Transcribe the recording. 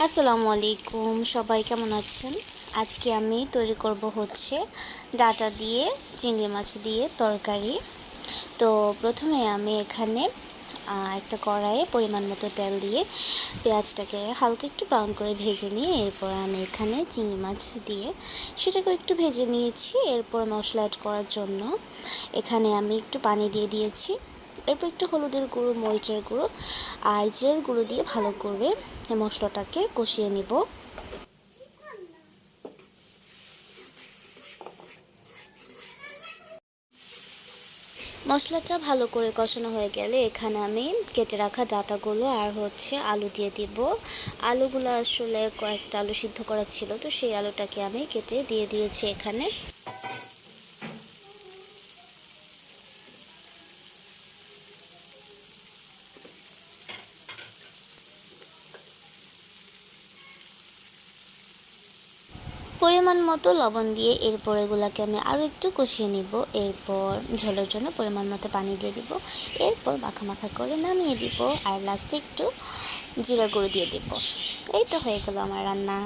আসসালামু আলাইকুম, সবাই কেমন আছেন? আজকে আমি তৈরি করব হচ্ছে ডাঁটা দিয়ে চিংড়ি মাছ দিয়ে তরকারি। তো প্রথমে আমি এখানে একটা কড়াইয়ে পরিমাণ মতো তেল দিয়ে পেঁয়াজটাকে হালকা একটু ব্রাউন করে ভেজে নিয়ে এরপর আমি এখানে চিংড়ি মাছ দিয়ে সেটাকে একটু ভেজে নিয়েছি। এরপর মশলা অ্যাড করার জন্য এখানে আমি একটু পানি দিয়ে দিয়েছি। এরপর একটু হলুদের গুঁড়ো, মরিচের গুঁড়ো আর জিরার গুঁড়ো দিয়ে ভালো করে মশলাটাকে কষিয়ে নিব। মশলাটা ভালো করে কষানো হয়ে গেলে এখানে আমি কেটে রাখা ডাঁটাগুলো আর হচ্ছে আলু দিয়ে দিব। আলুগুলো আসলে কয়েকটা আলু সিদ্ধ করা ছিল, তো সেই আলুটাকে আমি কেটে দিয়ে দিয়েছি এখানে। পরিমাণ মতো লবণ দিয়ে এরপর এগুলাকে আমি আরও একটু কষিয়ে নিব। এরপর ঝোলের জন্য পরিমাণ মতো পানি দিয়ে দিব। এরপর মাখা মাখা করে নামিয়ে দিব আর লাস্টে একটু জিরা গুঁড়ো দিয়ে দিব। এই তো হয়ে গেল আমার রান্না।